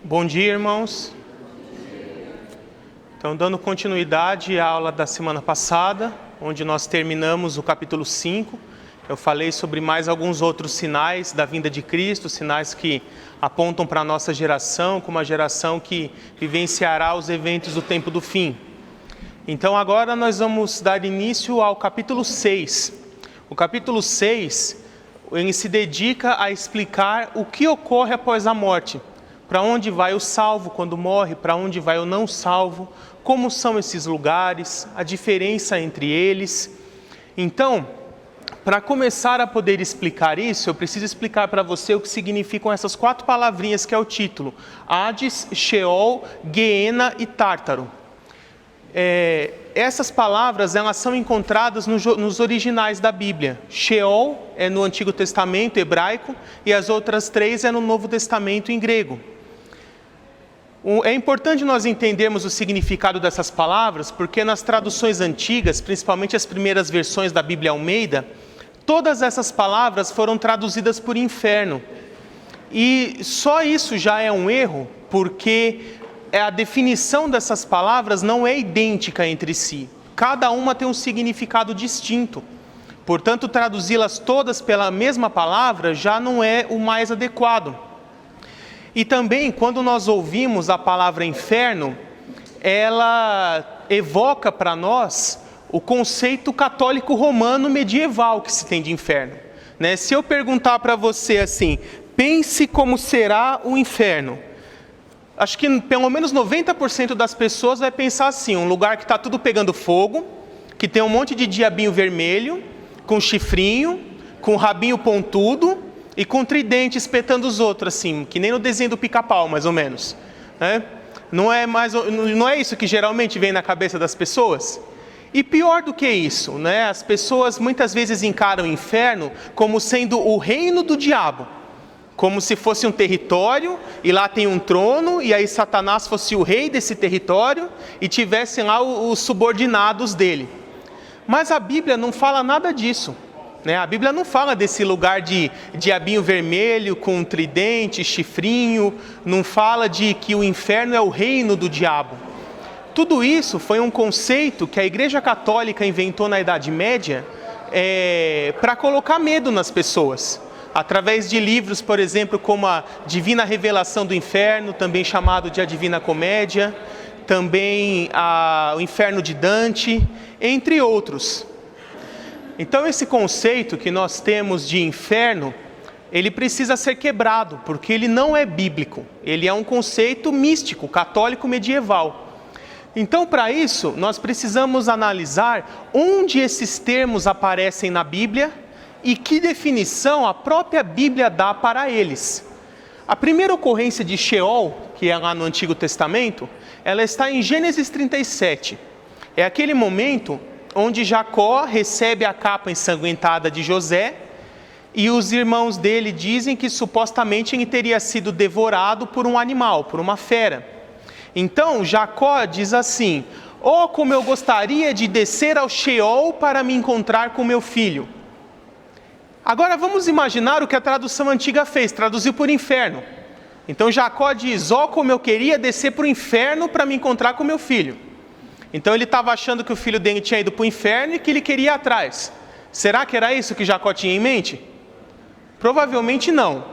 Bom dia, irmãos. Então, dando continuidade à aula da semana passada, onde nós terminamos o capítulo 5, eu falei sobre mais alguns outros sinais da vinda de Cristo, sinais que apontam para a nossa geração, como a geração que vivenciará os eventos do tempo do fim. Então, agora nós vamos dar início ao capítulo 6. O capítulo 6, ele se dedica a explicar o que ocorre após a morte. Para onde vai o salvo quando morre, para onde vai o não salvo, como são esses lugares, a diferença entre eles. Então, para começar a poder explicar isso, eu preciso explicar para você o que significam essas 4 palavrinhas que é o título: Hades, Sheol, Guiena e Tártaro. Essas palavras elas são encontradas nos originais da Bíblia. Sheol é no Antigo Testamento hebraico e as outras 3 é no Novo Testamento em grego. É importante nós entendermos o significado dessas palavras, porque nas traduções antigas, principalmente as primeiras versões da Bíblia Almeida, todas essas palavras foram traduzidas por inferno. E só isso já é um erro, porque a definição dessas palavras não é idêntica entre si. Cada uma tem um significado distinto. Portanto, traduzi-las todas pela mesma palavra já não é o mais adequado. E também, quando nós ouvimos a palavra inferno, ela evoca para nós o conceito católico romano medieval que se tem de inferno. Se eu perguntar para você assim, pense como será o inferno, acho que pelo menos 90% das pessoas vai pensar assim: um lugar que está tudo pegando fogo, que tem um monte de diabinho vermelho, com chifrinho, com rabinho pontudo, e com tridente espetando os outros, assim, que nem no desenho do Pica-Pau, mais ou menos. Não é isso que geralmente vem na cabeça das pessoas? E pior do que isso, as pessoas muitas vezes encaram o inferno como sendo o reino do diabo, como se fosse um território, e lá tem um trono, e aí Satanás fosse o rei desse território, e tivessem lá os subordinados dele. Mas a Bíblia não fala nada disso. A Bíblia não fala desse lugar de diabinho vermelho com tridente, chifrinho, não fala de que o inferno é o reino do diabo. Tudo isso foi um conceito que a Igreja Católica inventou na Idade Média para colocar medo nas pessoas. Através de livros, por exemplo, como a Divina Revelação do Inferno, também chamado de A Divina Comédia, também o Inferno de Dante, entre outros. Então esse conceito que nós temos de inferno, ele precisa ser quebrado, porque ele não é bíblico. Ele é um conceito místico, católico medieval. Então, para isso, nós precisamos analisar onde esses termos aparecem na Bíblia e que definição a própria Bíblia dá para eles. A primeira ocorrência de Sheol, que é lá no Antigo Testamento, ela está em Gênesis 37. É aquele momento onde Jacó recebe a capa ensanguentada de José, e os irmãos dele dizem que supostamente ele teria sido devorado por um animal, por uma fera. Então Jacó diz assim: "Oh, como eu gostaria de descer ao Sheol para me encontrar com meu filho." Agora vamos imaginar o que a tradução antiga fez, traduziu por inferno. Então Jacó diz: "Oh, como eu queria descer para o inferno para me encontrar com meu filho." Então ele estava achando que o filho dele tinha ido para o inferno e que ele queria ir atrás. Será que era isso que Jacó tinha em mente? Provavelmente não,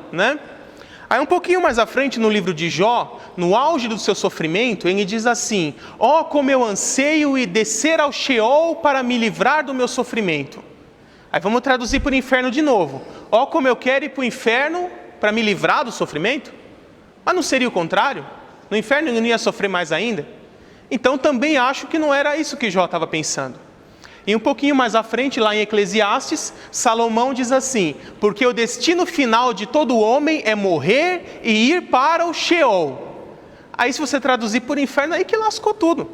Aí um pouquinho mais à frente no livro de Jó, no auge do seu sofrimento, ele diz assim: "Oh, como eu anseio e descer ao Sheol para me livrar do meu sofrimento." Aí vamos traduzir por inferno de novo. "Oh, como eu quero ir para o inferno para me livrar do sofrimento." Mas não seria o contrário? No inferno ele não ia sofrer mais ainda? Então também acho que não era isso que Jó estava pensando. E um pouquinho mais à frente, lá em Eclesiastes, Salomão diz assim: "Porque o destino final de todo homem é morrer e ir para o Sheol." Aí se você traduzir por inferno, aí que lascou tudo.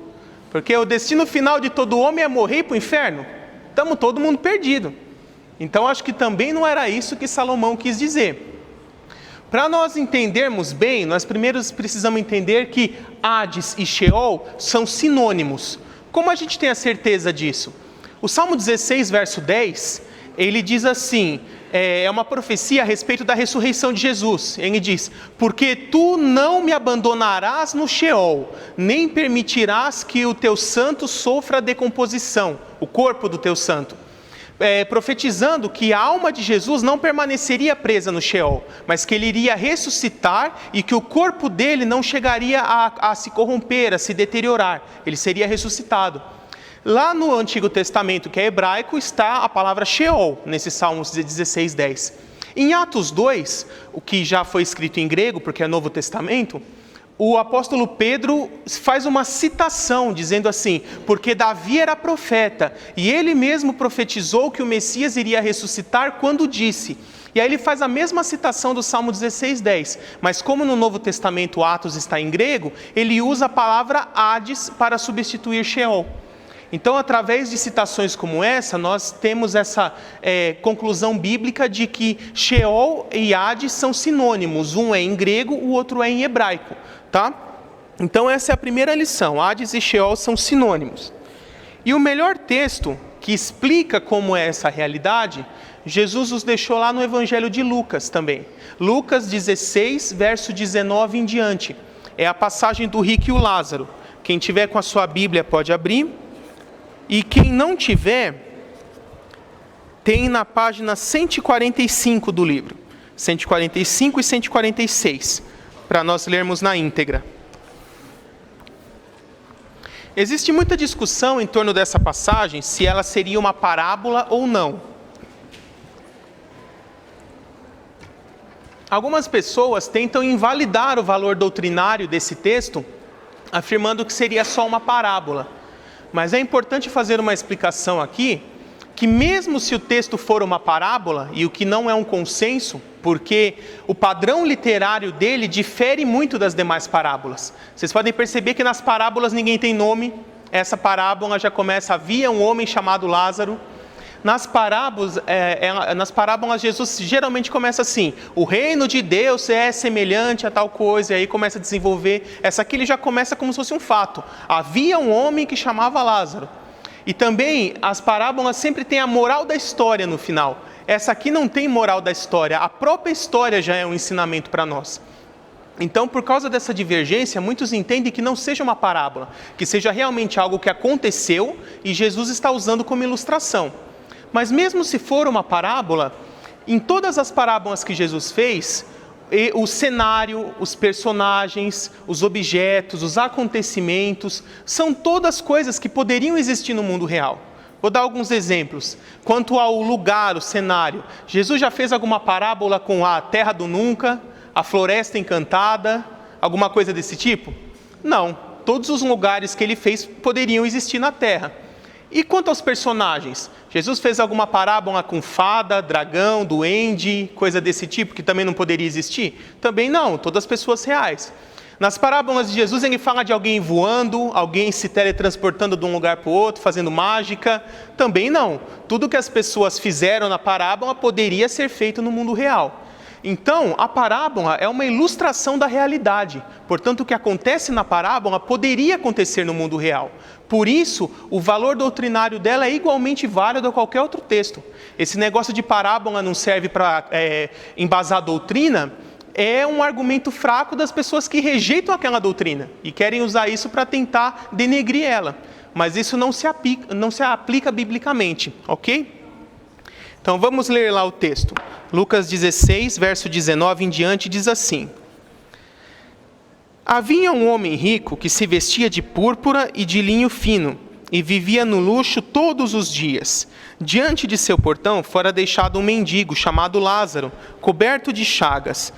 Porque o destino final de todo homem é morrer e ir para o inferno. Estamos todo mundo perdido. Então acho que também não era isso que Salomão quis dizer. Para nós entendermos bem, nós primeiro precisamos entender que Hades e Sheol são sinônimos. Como a gente tem a certeza disso? O Salmo 16, verso 10, ele diz assim, é uma profecia a respeito da ressurreição de Jesus. Ele diz, porque tu não me abandonarás no Sheol, nem permitirás que o teu santo sofra decomposição, o corpo do teu santo. Profetizando que a alma de Jesus não permaneceria presa no Sheol, mas que ele iria ressuscitar e que o corpo dele não chegaria a se corromper, a se deteriorar. Ele seria ressuscitado. Lá no Antigo Testamento, que é hebraico, está a palavra Sheol, nesse Salmos 16:10. Em Atos 2, o que já foi escrito em grego, porque é Novo Testamento, o apóstolo Pedro faz uma citação, dizendo assim, porque Davi era profeta, e ele mesmo profetizou que o Messias iria ressuscitar quando disse. E aí ele faz a mesma citação do Salmo 16:10, mas como no Novo Testamento Atos está em grego, ele usa a palavra Hades para substituir Sheol. Então, através de citações como essa, nós temos essa conclusão bíblica de que Sheol e Hades são sinônimos. Um é em grego, o outro é em hebraico. Tá? Então, essa é a primeira lição. Hades e Sheol são sinônimos. E o melhor texto que explica como é essa realidade, Jesus nos deixou lá no Evangelho de Lucas também. Lucas 16, verso 19 em diante. É a passagem do rico e o Lázaro. Quem tiver com a sua Bíblia pode abrir. E quem não tiver, tem na página 145 do livro. 145 e 146, para nós lermos na íntegra. Existe muita discussão em torno dessa passagem, se ela seria uma parábola ou não. Algumas pessoas tentam invalidar o valor doutrinário desse texto, afirmando que seria só uma parábola. Mas é importante fazer uma explicação aqui, que mesmo se o texto for uma parábola, e o que não é um consenso, porque o padrão literário dele difere muito das demais parábolas. Vocês podem perceber que nas parábolas ninguém tem nome. Essa parábola já começa, havia um homem chamado Lázaro. Nas parábolas, Jesus geralmente começa assim, o reino de Deus é semelhante a tal coisa, e aí começa a desenvolver. Essa aqui ele já começa como se fosse um fato. Havia um homem que chamava Lázaro. E também as parábolas sempre têm a moral da história no final. Essa aqui não tem moral da história, a própria história já é um ensinamento para nós. Então, por causa dessa divergência, muitos entendem que não seja uma parábola, que seja realmente algo que aconteceu e Jesus está usando como ilustração. Mas mesmo se for uma parábola, em todas as parábolas que Jesus fez, o cenário, os personagens, os objetos, os acontecimentos, são todas coisas que poderiam existir no mundo real. Vou dar alguns exemplos. Quanto ao lugar, o cenário, Jesus já fez alguma parábola com a terra do nunca, a floresta encantada, alguma coisa desse tipo? Não, todos os lugares que ele fez poderiam existir na terra. E quanto aos personagens? Jesus fez alguma parábola com fada, dragão, duende, coisa desse tipo, que também não poderia existir? Também não, todas pessoas reais. Nas parábolas de Jesus, ele fala de alguém voando, alguém se teletransportando de um lugar para o outro, fazendo mágica. Também não. Tudo que as pessoas fizeram na parábola poderia ser feito no mundo real. Então, a parábola é uma ilustração da realidade. Portanto, o que acontece na parábola poderia acontecer no mundo real. Por isso, o valor doutrinário dela é igualmente válido a qualquer outro texto. Esse negócio de parábola não serve para embasar a doutrina, é um argumento fraco das pessoas que rejeitam aquela doutrina e querem usar isso para tentar denegrir ela. Mas isso não se aplica biblicamente, ok? Então vamos ler lá o texto. Lucas 16, verso 19 em diante, diz assim: Havia um homem rico que se vestia de púrpura e de linho fino, e vivia no luxo todos os dias. Diante de seu portão fora deixado um mendigo chamado Lázaro, coberto de chagas.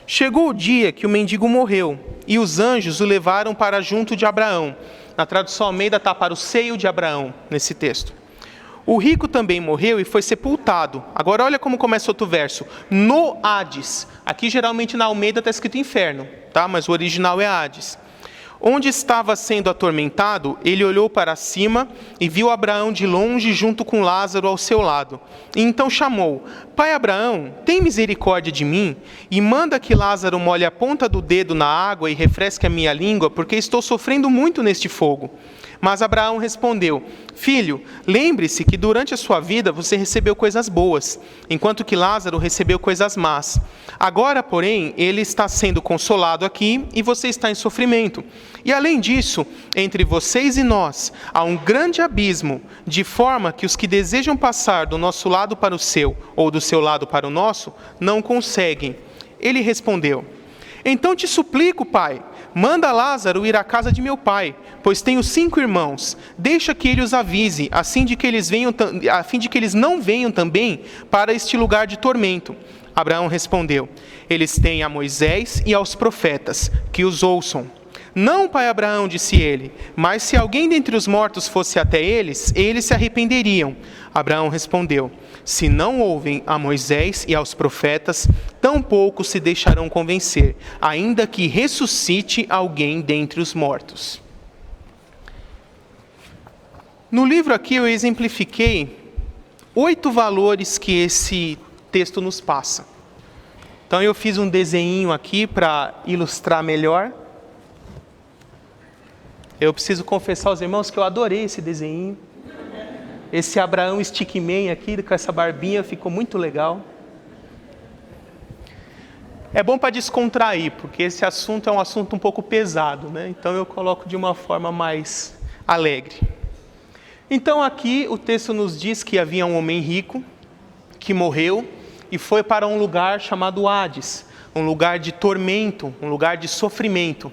Chegou o dia que o mendigo morreu, e os anjos o levaram para junto de Abraão. Na tradução Almeida está para o seio de Abraão, nesse texto. O rico também morreu e foi sepultado. Agora olha como começa outro verso. No Hades. Aqui geralmente na Almeida está escrito inferno, tá? Mas o original é Hades. Onde estava sendo atormentado, ele olhou para cima e viu Abraão de longe junto com Lázaro ao seu lado. E então chamou: Pai Abraão, tem misericórdia de mim e manda que Lázaro molhe a ponta do dedo na água e refresque a minha língua, porque estou sofrendo muito neste fogo. Mas Abraão respondeu: Filho, lembre-se que durante a sua vida você recebeu coisas boas, enquanto que Lázaro recebeu coisas más. Agora, porém, ele está sendo consolado aqui e você está em sofrimento. E além disso, entre vocês e nós, há um grande abismo, de forma que os que desejam passar do nosso lado para o seu, ou do seu lado para o nosso, não conseguem. Ele respondeu: Então te suplico, pai, manda Lázaro ir à casa de meu pai, pois tenho 5 irmãos. Deixa que ele os avise, a fim de que eles não venham também para este lugar de tormento. Abraão respondeu: Eles têm a Moisés e aos profetas, que os ouçam. Não, pai Abraão, disse ele, mas se alguém dentre os mortos fosse até eles, eles se arrependeriam. Abraão respondeu: Se não ouvem a Moisés e aos profetas, tampouco se deixarão convencer, ainda que ressuscite alguém dentre os mortos. No livro aqui eu exemplifiquei 8 valores que esse texto nos passa. Então eu fiz um desenho aqui para ilustrar melhor. Eu preciso confessar aos irmãos que eu adorei esse desenho. Esse Abraão Stickman aqui, com essa barbinha, ficou muito legal. É bom para descontrair, porque esse assunto é um assunto um pouco pesado, né? Então eu coloco de uma forma mais alegre. Então aqui o texto nos diz que havia um homem rico, que morreu e foi para um lugar chamado Hades, um lugar de tormento, um lugar de sofrimento.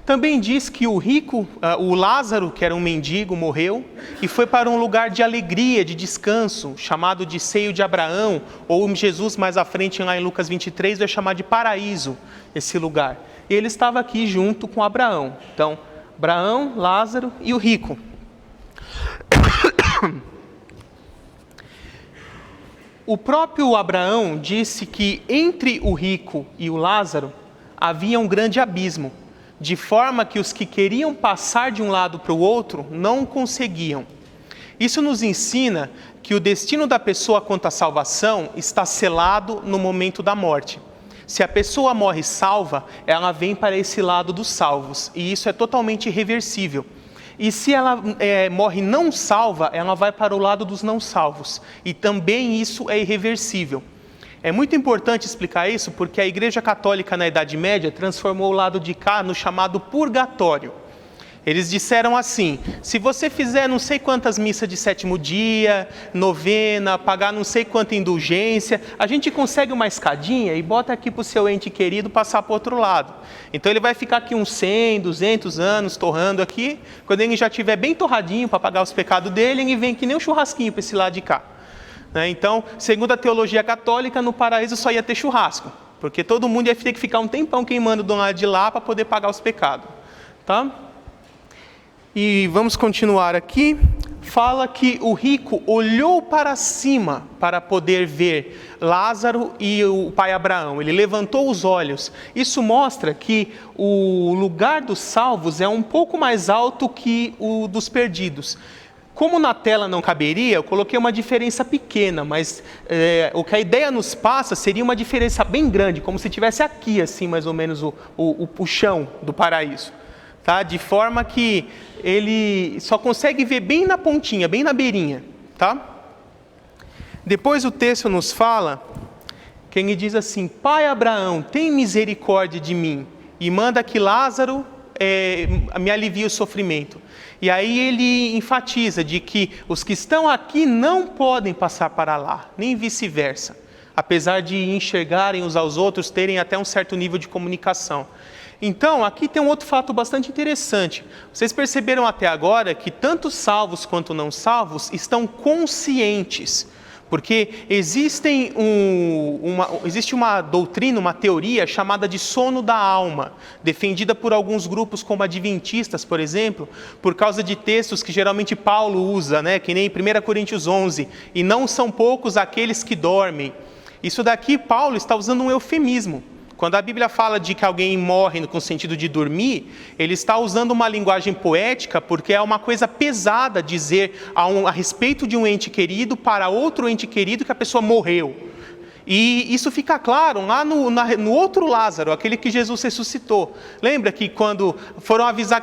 Também diz que o rico, o Lázaro, que era um mendigo, morreu e foi para um lugar de alegria, de descanso, chamado de seio de Abraão, ou Jesus mais à frente, lá em Lucas 23, vai chamar de paraíso, esse lugar. E ele estava aqui junto com Abraão. Então, Abraão, Lázaro e o rico. O próprio Abraão disse que entre o rico e o Lázaro havia um grande abismo, de forma que os que queriam passar de um lado para o outro não conseguiam. Isso nos ensina que o destino da pessoa quanto à salvação está selado no momento da morte. Se a pessoa morre salva, ela vem para esse lado dos salvos, e isso é totalmente irreversível. E se ela morre não salva, ela vai para o lado dos não salvos, e também isso é irreversível. É muito importante explicar isso porque a Igreja Católica na Idade Média transformou o lado de cá no chamado purgatório. Eles disseram assim: se você fizer não sei quantas missas de 7º dia, novena, pagar não sei quanta indulgência, a gente consegue uma escadinha e bota aqui para o seu ente querido passar para o outro lado. Então ele vai ficar aqui uns 100, 200 anos torrando aqui. Quando ele já estiver bem torradinho para pagar os pecados dele, ele vem que nem um churrasquinho para esse lado de cá. Então, segundo a teologia católica, no paraíso só ia ter churrasco, porque todo mundo ia ter que ficar um tempão queimando do lado de lá para poder pagar os pecados. Tá? E vamos continuar aqui. Fala que o rico olhou para cima para poder ver Lázaro e o pai Abraão. Ele levantou os olhos. Isso mostra que o lugar dos salvos é um pouco mais alto que o dos perdidos. Como na tela não caberia, eu coloquei uma diferença pequena, mas o que a ideia nos passa seria uma diferença bem grande, como se tivesse aqui, assim, mais ou menos, o chão do paraíso. Tá? De forma que ele só consegue ver bem na pontinha, bem na beirinha. Tá? Depois o texto nos fala, que ele diz assim: Pai Abraão, tem misericórdia de mim, e manda que Lázaro me alivie o sofrimento. E aí ele enfatiza de que os que estão aqui não podem passar para lá, nem vice-versa, apesar de enxergarem uns aos outros, terem até um certo nível de comunicação. Então, aqui tem um outro fato bastante interessante. Vocês perceberam até agora que tanto salvos quanto não salvos estão conscientes, porque existe uma doutrina, uma teoria chamada de sono da alma, defendida por alguns grupos como adventistas, por exemplo, por causa de textos que geralmente Paulo usa, né, que nem 1 Coríntios 11, e não são poucos aqueles que dormem. Isso daqui Paulo está usando um eufemismo. Quando a Bíblia fala de que alguém morre com o sentido de dormir, ele está usando uma linguagem poética, porque é uma coisa pesada dizer a respeito de um ente querido para outro ente querido que a pessoa morreu. E isso fica claro lá no outro Lázaro, aquele que Jesus ressuscitou. Lembra que quando foram avisar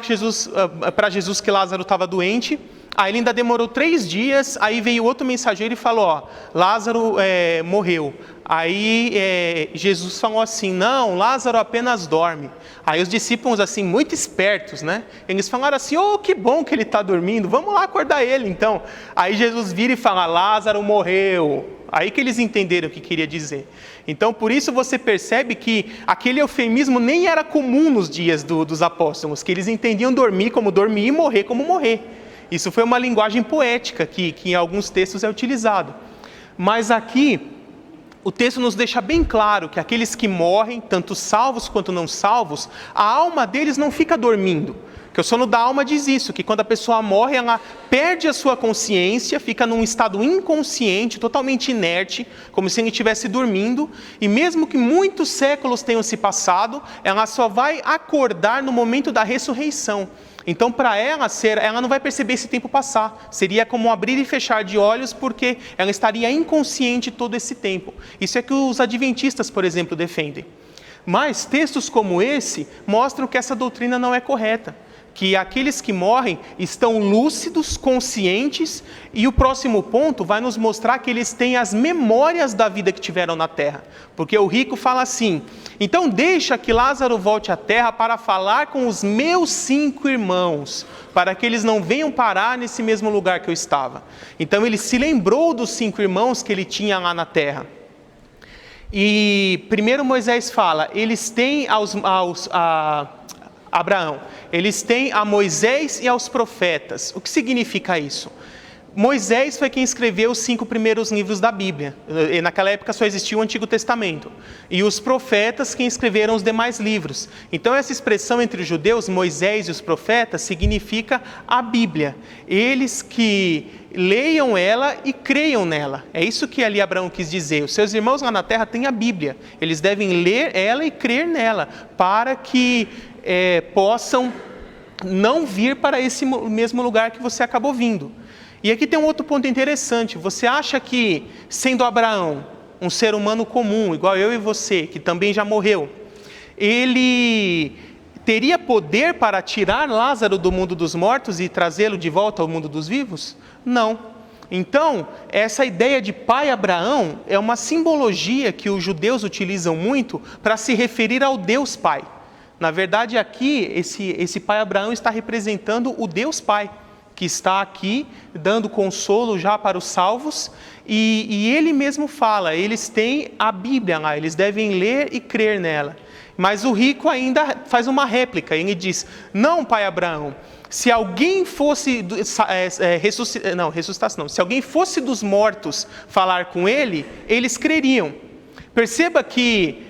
para Jesus que Lázaro estava doente, aí ele ainda demorou 3 dias, aí veio outro mensageiro e falou, Lázaro morreu. Aí Jesus falou assim, não, Lázaro apenas dorme. Aí os discípulos, assim, muito espertos, né? Eles falaram assim, que bom que ele está dormindo, vamos lá acordar ele então. Aí Jesus vira e fala, Lázaro morreu. Aí que eles entenderam o que queria dizer. Então, por isso você percebe que aquele eufemismo nem era comum nos dias dos apóstolos, que eles entendiam dormir como dormir e morrer como morrer. Isso foi uma linguagem poética que em alguns textos é utilizado. Mas aqui, o texto nos deixa bem claro que aqueles que morrem, tanto salvos quanto não salvos, a alma deles não fica dormindo. Que o sono da alma diz isso, que quando a pessoa morre, ela perde a sua consciência, fica num estado inconsciente, totalmente inerte, como se ele estivesse dormindo, e mesmo que muitos séculos tenham se passado, ela só vai acordar no momento da ressurreição. Então, para ela não vai perceber esse tempo passar. Seria como um abrir e fechar de olhos, porque ela estaria inconsciente todo esse tempo. Isso é que os adventistas, por exemplo, defendem. Mas textos como esse mostram que essa doutrina não é correta. Que aqueles que morrem estão lúcidos, conscientes, e o próximo ponto vai nos mostrar que eles têm as memórias da vida que tiveram na terra. Porque o rico fala assim, então deixa que Lázaro volte à terra para falar com os meus 5 irmãos, para que eles não venham parar nesse mesmo lugar que eu estava. Então ele se lembrou dos 5 irmãos que ele tinha lá na terra. E primeiro Moisés fala, eles têm Abraão, eles têm a Moisés e aos profetas. O que significa isso? Moisés foi quem escreveu os 5 primeiros livros da Bíblia. E naquela época só existia o Antigo Testamento. E os profetas quem escreveram os demais livros. Então essa expressão entre os judeus, Moisés e os profetas, significa a Bíblia. Eles que leiam ela e creiam nela. É isso que ali Abraão quis dizer. Os seus irmãos lá na terra têm a Bíblia. Eles devem ler ela e crer nela, para que possam não vir para esse mesmo lugar que você acabou vindo. E aqui tem um outro ponto interessante. Você acha que, sendo Abraão um ser humano comum, igual eu e você, que também já morreu, ele teria poder para tirar Lázaro do mundo dos mortos e trazê-lo de volta ao mundo dos vivos? Não. Então, essa ideia de pai Abraão é uma simbologia que os judeus utilizam muito para se referir ao Deus Pai. Na verdade, aqui, esse pai Abraão está representando o Deus Pai, que está aqui dando consolo já para os salvos, e ele mesmo fala, eles têm a Bíblia lá, eles devem ler e crer nela. Mas o rico ainda faz uma réplica, ele diz, não, pai Abraão, se alguém fosse se alguém fosse dos mortos falar com ele, eles creriam. Perceba que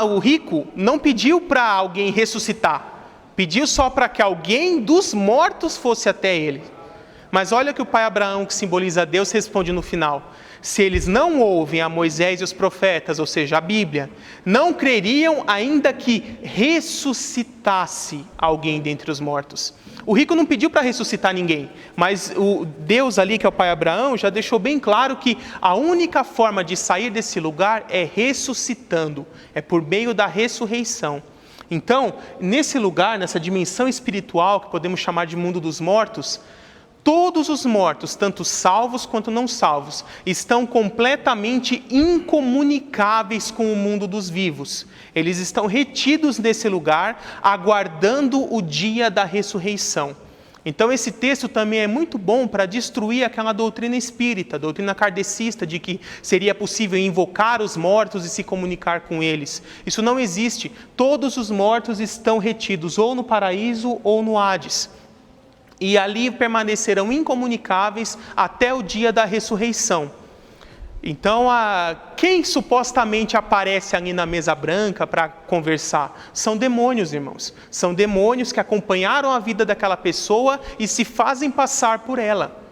o rico não pediu para alguém ressuscitar, pediu só para que alguém dos mortos fosse até ele. Mas olha que o pai Abraão, que simboliza Deus, responde no final. Se eles não ouvem a Moisés e os profetas, ou seja, a Bíblia, não creriam ainda que ressuscitasse alguém dentre os mortos. O rico não pediu para ressuscitar ninguém, mas o Deus ali, que é o pai Abraão, já deixou bem claro que a única forma de sair desse lugar é ressuscitando, é por meio da ressurreição. Então, nesse lugar, nessa dimensão espiritual, que podemos chamar de mundo dos mortos, todos os mortos, tanto salvos quanto não salvos, estão completamente incomunicáveis com o mundo dos vivos. Eles estão retidos nesse lugar, aguardando o dia da ressurreição. Então esse texto também é muito bom para destruir aquela doutrina espírita, doutrina kardecista, de que seria possível invocar os mortos e se comunicar com eles. Isso não existe. Todos os mortos estão retidos ou no paraíso ou no Hades. E ali permanecerão incomunicáveis até o dia da ressurreição. Então, quem supostamente aparece ali na mesa branca para conversar? São demônios, irmãos. São demônios que acompanharam a vida daquela pessoa e se fazem passar por ela.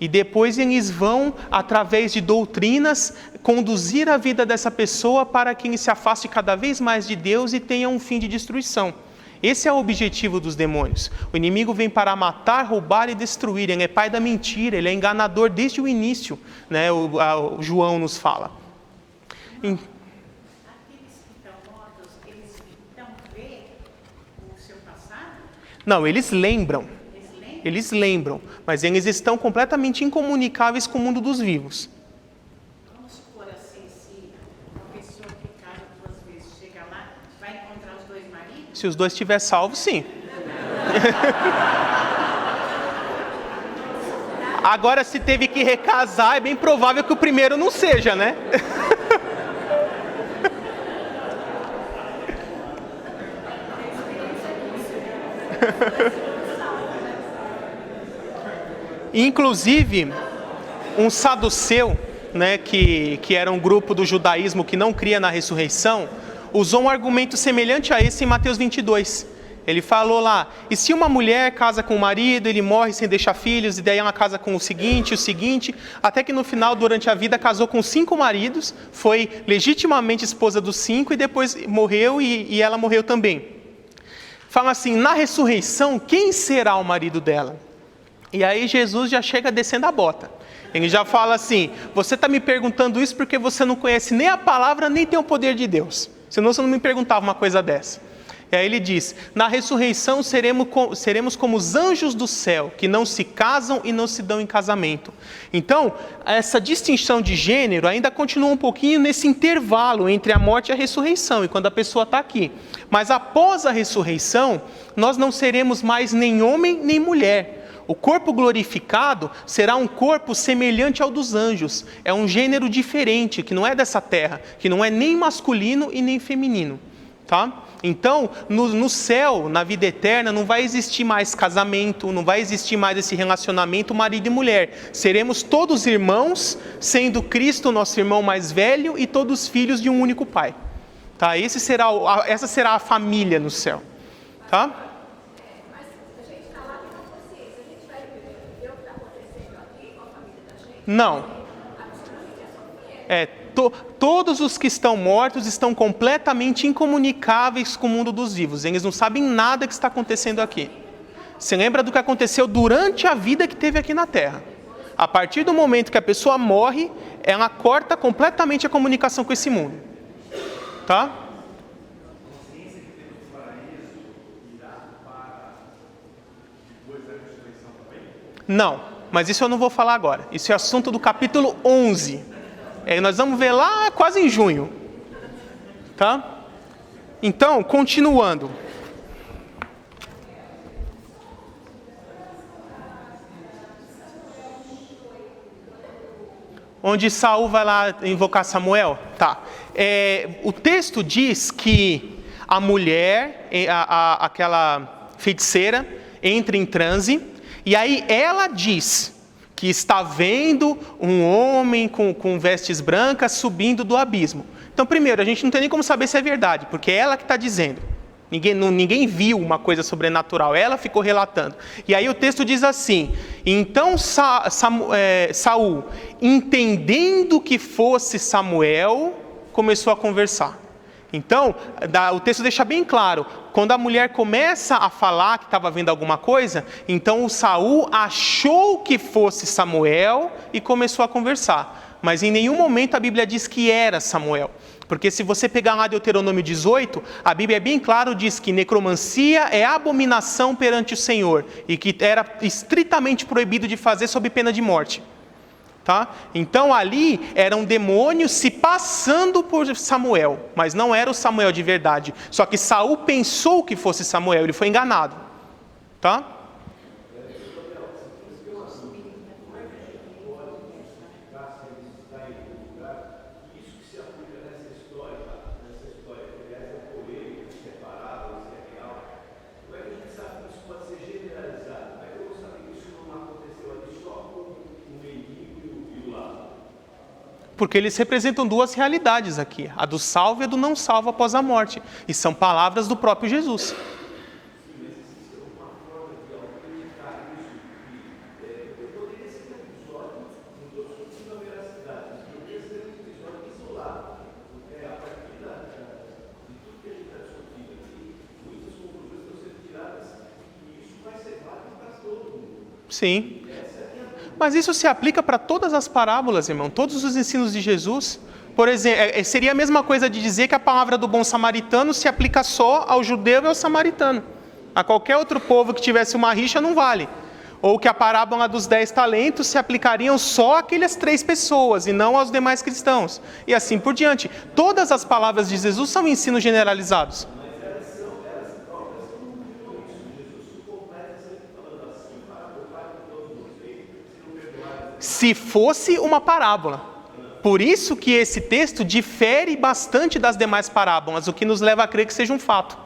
E depois eles vão, através de doutrinas, conduzir a vida dessa pessoa para que ele se afaste cada vez mais de Deus e tenha um fim de destruição. Esse é o objetivo dos demônios. O inimigo vem para matar, roubar e destruir. Ele é pai da mentira, ele é enganador desde o início, né? O João nos fala. Aqueles que estão mortos, eles então veem o seu passado? Não, eles lembram. Eles lembram, mas eles estão completamente incomunicáveis com o mundo dos vivos. Vamos supor assim, se uma pessoa que casa 2 vezes chega lá, vai encontrar os 2 maridos? Se os 2 estiverem salvos, sim. Agora, se teve que recasar, é bem provável que o primeiro não seja, né? Inclusive, um saduceu, né, que era um grupo do judaísmo que não cria na ressurreição, usou um argumento semelhante a esse em Mateus 22. Ele falou lá, e se uma mulher casa com o marido, ele morre sem deixar filhos, e daí ela casa com o seguinte, até que no final, durante a vida, casou com 5 maridos, foi legitimamente esposa dos 5, e depois morreu, e ela morreu também. Fala assim, na ressurreição, quem será o marido dela? E aí Jesus já chega descendo a bota. Ele já fala assim, você está me perguntando isso porque você não conhece nem a palavra, nem tem o poder de Deus. Senão você não me perguntava uma coisa dessa. E aí ele diz, na ressurreição seremos como os anjos do céu, que não se casam e não se dão em casamento. Então, essa distinção de gênero ainda continua um pouquinho nesse intervalo entre a morte e a ressurreição, e quando a pessoa está aqui. Mas após a ressurreição, nós não seremos mais nem homem nem mulher. O corpo glorificado será um corpo semelhante ao dos anjos. É um gênero diferente, que não é dessa terra, que não é nem masculino e nem feminino. Tá? Então, no céu, na vida eterna, não vai existir mais casamento, não vai existir mais esse relacionamento marido e mulher. Seremos todos irmãos, sendo Cristo nosso irmão mais velho e todos filhos de um único Pai. Tá? Essa será a família no céu. Tá? Não. Todos os que estão mortos estão completamente incomunicáveis com o mundo dos vivos. Eles não sabem nada que está acontecendo aqui. Você lembra do que aconteceu durante a vida que teve aqui na Terra? A partir do momento que a pessoa morre, ela corta completamente a comunicação com esse mundo. Tá? Não. Mas isso eu não vou falar agora. Isso é assunto do capítulo 11. Nós vamos ver lá quase em junho. Tá? Então, continuando. Onde Saul vai lá invocar Samuel? Tá. O texto diz que a mulher, aquela feiticeira, entra em transe. E aí ela diz que está vendo um homem com vestes brancas subindo do abismo. Então, primeiro, a gente não tem nem como saber se é verdade, porque é ela que está dizendo. Ninguém viu uma coisa sobrenatural, ela ficou relatando. E aí o texto diz assim, então Saul, entendendo que fosse Samuel, começou a conversar. Então, o texto deixa bem claro, quando a mulher começa a falar que estava vendo alguma coisa, então o Saul achou que fosse Samuel e começou a conversar. Mas em nenhum momento a Bíblia diz que era Samuel. Porque se você pegar lá Deuteronômio 18, a Bíblia é bem claro, diz que necromancia é abominação perante o Senhor e que era estritamente proibido de fazer sob pena de morte. Tá? Então ali era um demônio se passando por Samuel, mas não era o Samuel de verdade. Só que Saul pensou que fosse Samuel, ele foi enganado. Tá? Porque eles representam 2 realidades aqui, a do salvo e a do não salvo após a morte. E são palavras do próprio Jesus. Sim. Mas isso se aplica para todas as parábolas, irmão, todos os ensinos de Jesus. Por exemplo, seria a mesma coisa de dizer que a palavra do bom samaritano se aplica só ao judeu e ao samaritano. A qualquer outro povo que tivesse uma rixa não vale. Ou que a parábola dos 10 talentos se aplicariam só àquelas 3 pessoas e não aos demais cristãos. E assim por diante. Todas as palavras de Jesus são ensinos generalizados. Se fosse uma parábola. Por isso que esse texto difere bastante das demais parábolas, o que nos leva a crer que seja um fato.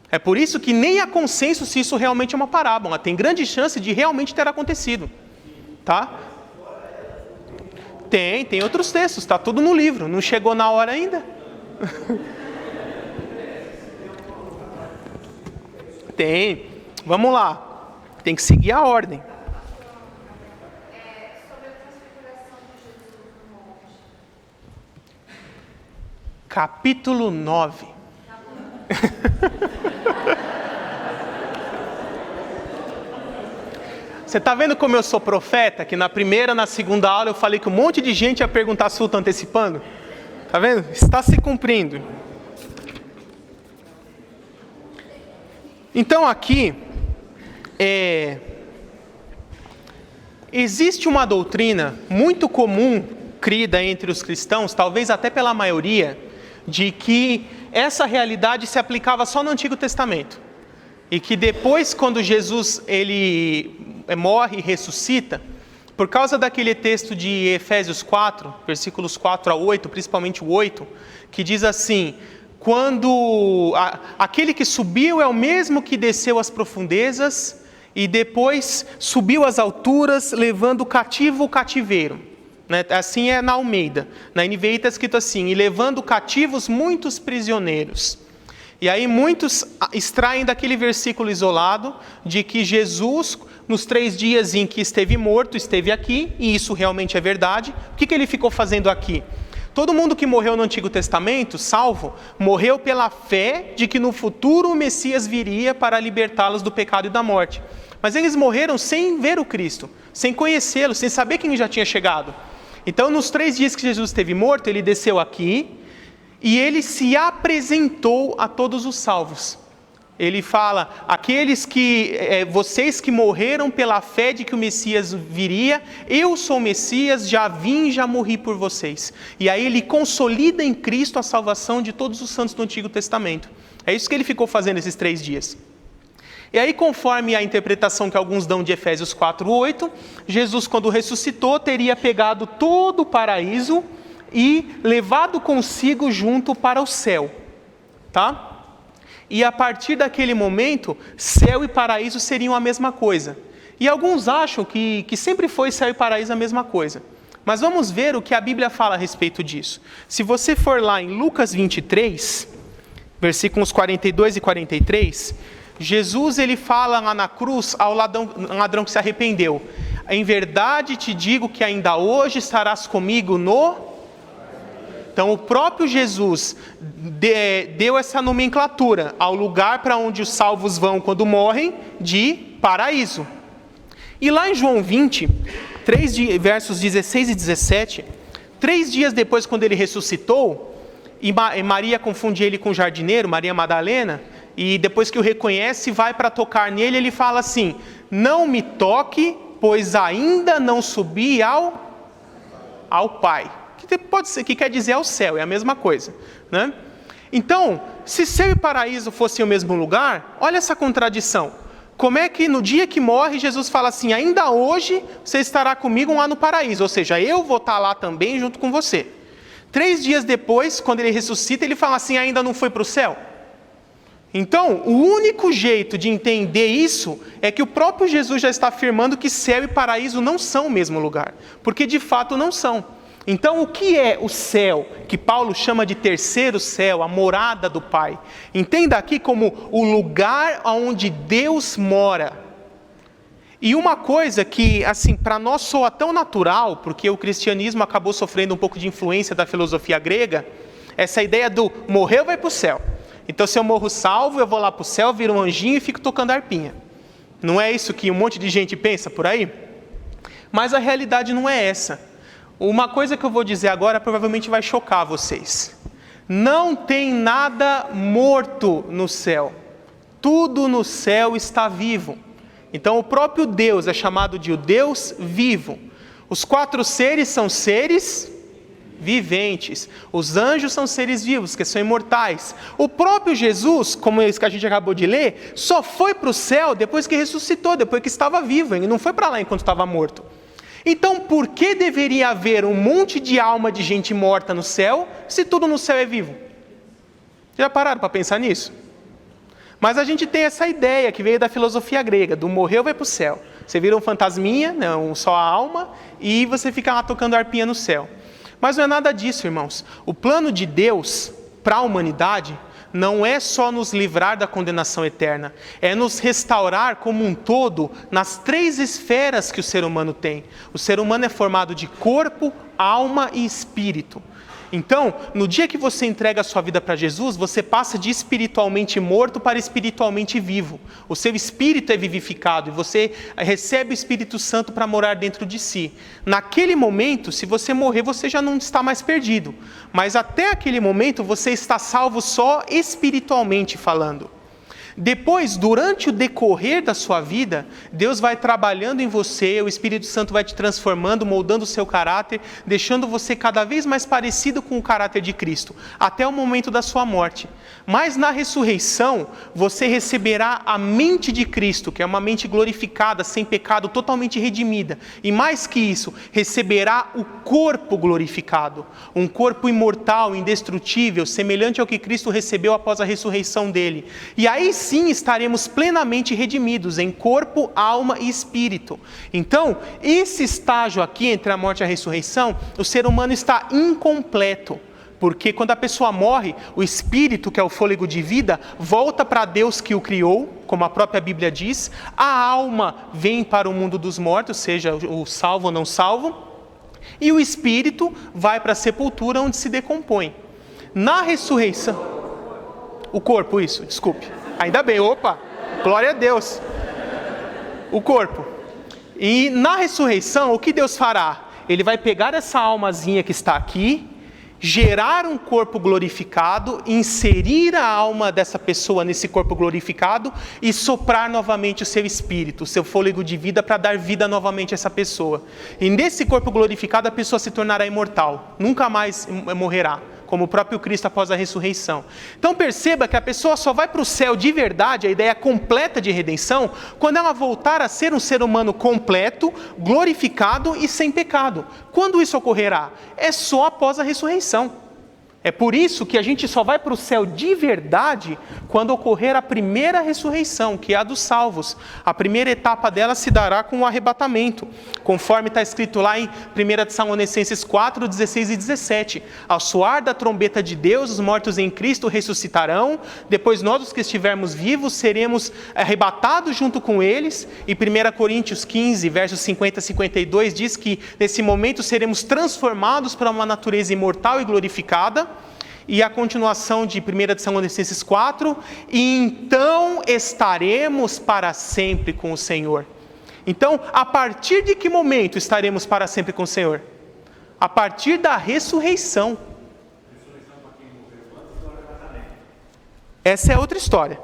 É por isso que nem há consenso se isso realmente é uma parábola. Tem grande chance de realmente ter acontecido. Tá? Tem outros textos, está tudo no livro. Não chegou na hora ainda? Tem. Vamos lá. Tem que seguir a ordem. Capítulo 9. Você está vendo como eu sou profeta? Que na primeira, na segunda aula eu falei que um monte de gente ia perguntar se eu estou antecipando. Está vendo? Está se cumprindo. Então aqui, existe uma doutrina muito comum, crida entre os cristãos, talvez até pela maioria, de que essa realidade se aplicava só no Antigo Testamento. E que depois, quando Jesus ele morre e ressuscita, por causa daquele texto de Efésios 4, versículos 4 a 8, principalmente o 8, que diz assim: quando aquele que subiu é o mesmo que desceu às profundezas e depois subiu às alturas, levando cativo o cativeiro. Assim é na Almeida. Na NVI está escrito assim: e levando cativos muitos prisioneiros. E aí muitos extraem daquele versículo isolado de que Jesus, nos 3 dias em que esteve morto, esteve aqui, e isso realmente é verdade. O que ele ficou fazendo aqui? Todo mundo que morreu no Antigo Testamento, salvo, morreu pela fé de que no futuro o Messias viria para libertá-los do pecado e da morte. Mas eles morreram sem ver o Cristo, sem conhecê-lo, sem saber quem já tinha chegado. Então, nos 3 dias que Jesus esteve morto, ele desceu aqui e ele se apresentou a todos os salvos. Ele fala: vocês que morreram pela fé de que o Messias viria, eu sou o Messias, já vim, já morri por vocês. E aí ele consolida em Cristo a salvação de todos os santos do Antigo Testamento. É isso que ele ficou fazendo esses 3 dias. E aí, conforme a interpretação que alguns dão de Efésios 4:8, Jesus, quando ressuscitou, teria pegado todo o paraíso e levado consigo junto para o céu. Tá? E a partir daquele momento, céu e paraíso seriam a mesma coisa. E alguns acham que sempre foi céu e paraíso a mesma coisa. Mas vamos ver o que a Bíblia fala a respeito disso. Se você for lá em Lucas 23, versículos 42 e 43... Jesus ele fala lá na cruz ao ladrão que se arrependeu: em verdade te digo que ainda hoje estarás comigo no... Então o próprio Jesus deu essa nomenclatura ao lugar para onde os salvos vão quando morrem, de paraíso. E lá em João 20, versos 16 e 17, 3 dias depois, quando ele ressuscitou, e Maria confunde ele com o jardineiro, Maria Madalena, e depois que o reconhece, vai para tocar nele, ele fala assim: não me toque, pois ainda não subi ao Pai. Que quer dizer ao céu, é a mesma coisa, né? Então, se céu e paraíso fossem o mesmo lugar, olha essa contradição. Como é que no dia que morre, Jesus fala assim: ainda hoje você estará comigo lá no paraíso, ou seja, eu vou estar lá também junto com você. 3 dias depois, quando ele ressuscita, ele fala assim: ainda não foi para o céu? Então, o único jeito de entender isso é que o próprio Jesus já está afirmando que céu e paraíso não são o mesmo lugar, porque de fato não são. Então, o que é o céu, que Paulo chama de terceiro céu, a morada do Pai? Entenda aqui como o lugar onde Deus mora. E uma coisa que, assim, para nós soa tão natural, porque o cristianismo acabou sofrendo um pouco de influência da filosofia grega, essa ideia do morreu vai para o céu. Então, se eu morro salvo, eu vou lá para o céu, viro um anjinho e fico tocando arpinha. Não é isso que um monte de gente pensa por aí? Mas a realidade não é essa. Uma coisa que eu vou dizer agora provavelmente vai chocar vocês. Não tem nada morto no céu. Tudo no céu está vivo. Então o próprio Deus é chamado de o Deus vivo. Os 4 seres são seres viventes. Os anjos são seres vivos, que são imortais. O próprio Jesus, como esse que a gente acabou de ler, só foi para o céu depois que ressuscitou, depois que estava vivo. Ele não foi para lá enquanto estava morto. Então, por que deveria haver um monte de alma de gente morta no céu, se tudo no céu é vivo? Já pararam para pensar nisso? Mas a gente tem essa ideia que veio da filosofia grega, do morreu vai para o céu. Você vira um fantasminha, não, só a alma, e você fica lá tocando harpinha no céu. Mas não é nada disso, irmãos. O plano de Deus para a humanidade não é só nos livrar da condenação eterna, é nos restaurar como um todo nas 3 esferas que o ser humano tem. O ser humano é formado de corpo, alma e espírito. Então, no dia que você entrega a sua vida para Jesus, você passa de espiritualmente morto para espiritualmente vivo. O seu espírito é vivificado e você recebe o Espírito Santo para morar dentro de si. Naquele momento, se você morrer, você já não está mais perdido. Mas até aquele momento, você está salvo só espiritualmente falando. Depois, durante o decorrer da sua vida, Deus vai trabalhando em você, o Espírito Santo vai te transformando, moldando o seu caráter, deixando você cada vez mais parecido com o caráter de Cristo, até o momento da sua morte. Mas na ressurreição, você receberá a mente de Cristo, que é uma mente glorificada, sem pecado, totalmente redimida. E mais que isso, receberá o corpo glorificado, um corpo imortal, indestrutível, semelhante ao que Cristo recebeu após a ressurreição dele. E aí sim estaremos plenamente redimidos em corpo, alma e espírito. Então, esse estágio aqui entre a morte e a ressurreição, o ser humano está incompleto. Porque quando a pessoa morre, o espírito, que é o fôlego de vida, volta para Deus que o criou, como a própria Bíblia diz. A alma vem para o mundo dos mortos, seja o salvo ou não salvo. E o espírito vai para a sepultura, onde se decompõe. Na ressurreição... O corpo, isso, desculpe. Ainda bem, opa, glória a Deus. O corpo. E na ressurreição, o que Deus fará? Ele vai pegar essa almazinha que está aqui, gerar um corpo glorificado, inserir a alma dessa pessoa nesse corpo glorificado e soprar novamente o seu espírito, o seu fôlego de vida para dar vida novamente a essa pessoa. E nesse corpo glorificado a pessoa se tornará imortal, nunca mais morrerá, como o próprio Cristo após a ressurreição. Então perceba que a pessoa só vai para o céu de verdade, a ideia completa de redenção, quando ela voltar a ser um ser humano completo, glorificado e sem pecado. Quando isso ocorrerá? É só após a ressurreição. É por isso que a gente só vai para o céu de verdade quando ocorrer a primeira ressurreição, que é a dos salvos. A primeira etapa dela se dará com o arrebatamento, conforme está escrito lá em 1 Tessalonicenses 4, 16 e 17. Ao soar da trombeta de Deus, os mortos em Cristo ressuscitarão, depois nós, os que estivermos vivos, seremos arrebatados junto com eles. E 1 Coríntios 15, versos 50 a 52, diz que nesse momento seremos transformados para uma natureza imortal e glorificada. E a continuação de 1 Tessalonicenses 4, e então estaremos para sempre com o Senhor. Então, a partir de que momento estaremos para sempre com o Senhor? A partir da ressurreição. Essa é outra história.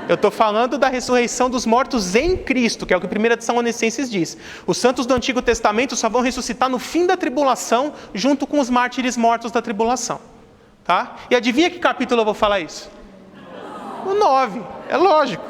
Eu estou falando da ressurreição dos mortos em Cristo, que é o que 1 Tessalonicenses diz. Os santos do Antigo Testamento só vão ressuscitar no fim da tribulação, junto com os mártires mortos da tribulação. Tá? E adivinha que capítulo eu vou falar isso? O 9, é lógico.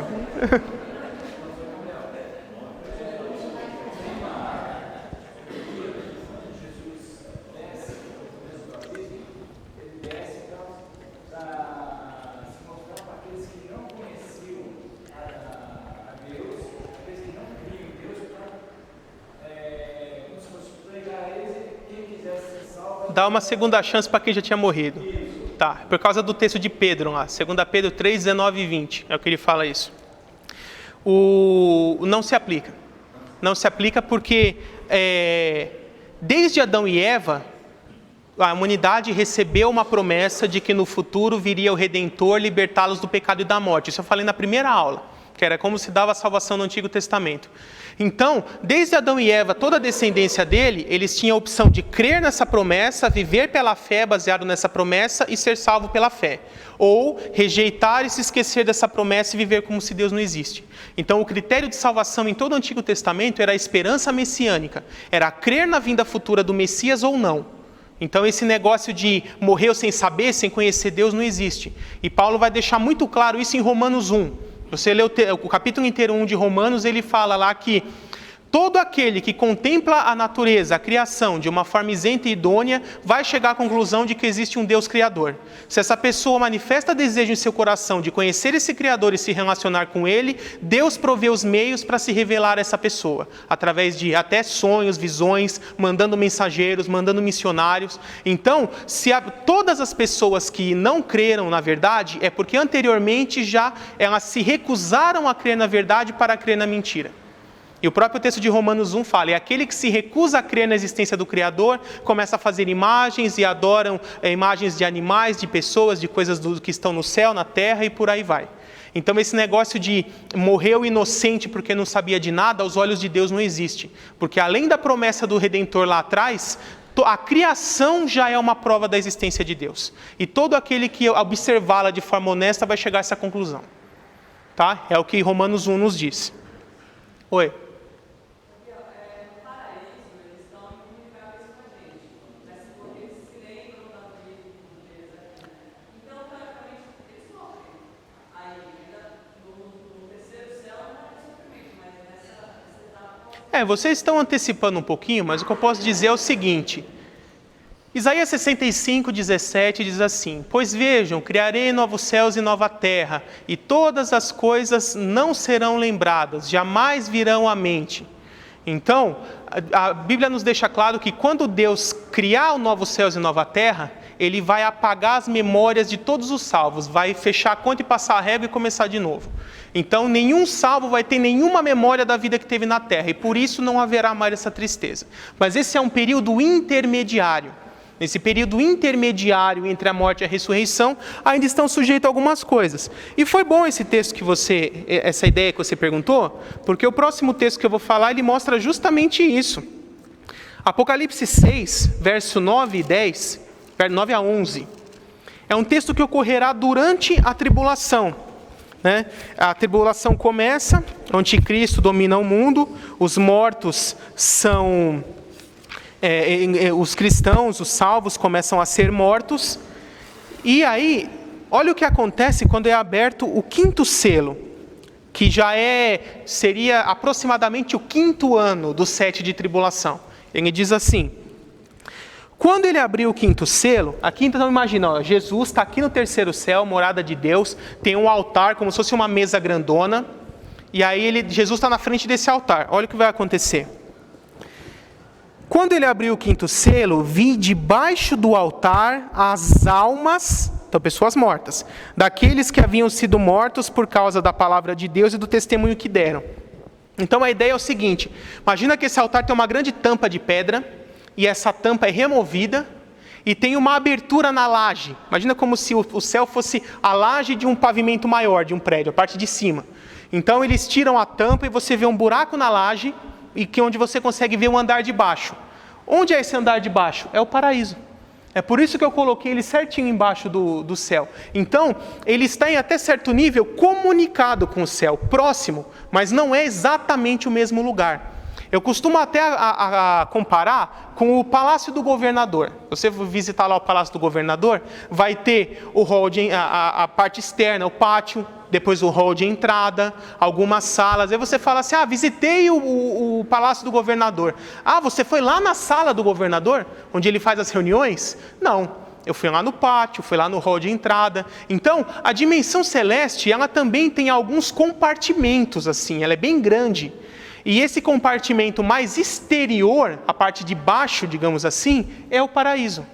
Dá uma segunda chance para quem já tinha morrido. Tá, por causa do texto de Pedro lá, 2 Pedro 3, 19 e 20, é o que ele fala isso. Não se aplica. Não se aplica porque desde Adão e Eva, a humanidade recebeu uma promessa de que no futuro viria o Redentor libertá-los do pecado e da morte. Isso eu falei na primeira aula, que era como se dava a salvação no Antigo Testamento. Então, desde Adão e Eva, toda a descendência dele, eles tinham a opção de crer nessa promessa, viver pela fé baseado nessa promessa e ser salvo pela fé. Ou rejeitar e se esquecer dessa promessa e viver como se Deus não existe. Então, o critério de salvação em todo o Antigo Testamento era a esperança messiânica. Era crer na vinda futura do Messias ou não. Então, esse negócio de morrer sem saber, sem conhecer Deus, não existe. E Paulo vai deixar muito claro isso em Romanos 1. Você lê o capítulo inteiro 1 de Romanos, ele fala lá que todo aquele que contempla a natureza, a criação, de uma forma isenta e idônea, vai chegar à conclusão de que existe um Deus Criador. Se essa pessoa manifesta desejo em seu coração de conhecer esse Criador e se relacionar com Ele, Deus provê os meios para se revelar a essa pessoa, através de até sonhos, visões, mandando mensageiros, mandando missionários. Então, todas as pessoas que não creram na verdade, é porque anteriormente já elas se recusaram a crer na verdade para crer na mentira. E o próprio texto de Romanos 1 fala, aquele que se recusa a crer na existência do Criador, começa a fazer imagens e adoram imagens de animais, de pessoas, de coisas que estão no céu, na terra e por aí vai. Então esse negócio de morreu inocente porque não sabia de nada, aos olhos de Deus não existe. Porque além da promessa do Redentor lá atrás, a criação já é uma prova da existência de Deus. E todo aquele que observá-la de forma honesta vai chegar a essa conclusão. Tá? É o que Romanos 1 nos diz. Oi. Vocês estão antecipando um pouquinho, mas o que eu posso dizer é o seguinte. Isaías 65, 17 diz assim, pois vejam, criarei novos céus e nova terra, e todas as coisas não serão lembradas, jamais virão à mente. Então, a Bíblia nos deixa claro que quando Deus criar os novos céus e nova terra, Ele vai apagar as memórias de todos os salvos, vai fechar a conta e passar a régua e começar de novo. Então, nenhum salvo vai ter nenhuma memória da vida que teve na terra, e por isso não haverá mais essa tristeza. Mas esse é um período intermediário. Nesse período intermediário entre a morte e a ressurreição, ainda estão sujeitos a algumas coisas. E foi bom esse texto essa ideia que você perguntou, porque o próximo texto que eu vou falar, ele mostra justamente isso. Apocalipse 6, verso 9 e 10, 9 a 11, é um texto que ocorrerá durante a tribulação. A tribulação começa, o anticristo domina o mundo, os mortos são... os cristãos, os salvos, começam a ser mortos. E aí, olha o que acontece quando é aberto o quinto selo, que seria aproximadamente o quinto ano do 7 de tribulação. Ele diz assim, quando ele abriu o quinto selo, aqui então imagina, Jesus está aqui no terceiro céu, morada de Deus, tem um altar como se fosse uma mesa grandona, e aí Jesus está na frente desse altar. Olha o que vai acontecer. Quando ele abriu o quinto selo, vi debaixo do altar as almas, então pessoas mortas, daqueles que haviam sido mortos por causa da palavra de Deus e do testemunho que deram. Então a ideia é o seguinte, imagina que esse altar tem uma grande tampa de pedra, e essa tampa é removida, e tem uma abertura na laje. Imagina como se o céu fosse a laje de um pavimento maior, de um prédio, a parte de cima. Então eles tiram a tampa e você vê um buraco na laje, onde você consegue ver o andar de baixo. Onde é esse andar de baixo? É o paraíso. É por isso que eu coloquei ele certinho embaixo do céu. Então, ele está em até certo nível comunicado com o céu, próximo, mas não é exatamente o mesmo lugar. Eu costumo até comparar com o Palácio do Governador. Você visitar lá o Palácio do Governador, vai ter o hall a parte externa, o pátio, depois o hall de entrada, algumas salas. Aí você fala assim, visitei o Palácio do Governador. Você foi lá na sala do governador, onde ele faz as reuniões? Não, eu fui lá no pátio, fui lá no hall de entrada. Então, a dimensão celeste, ela também tem alguns compartimentos, assim, ela é bem grande. E esse compartimento mais exterior, a parte de baixo, digamos assim, é o paraíso.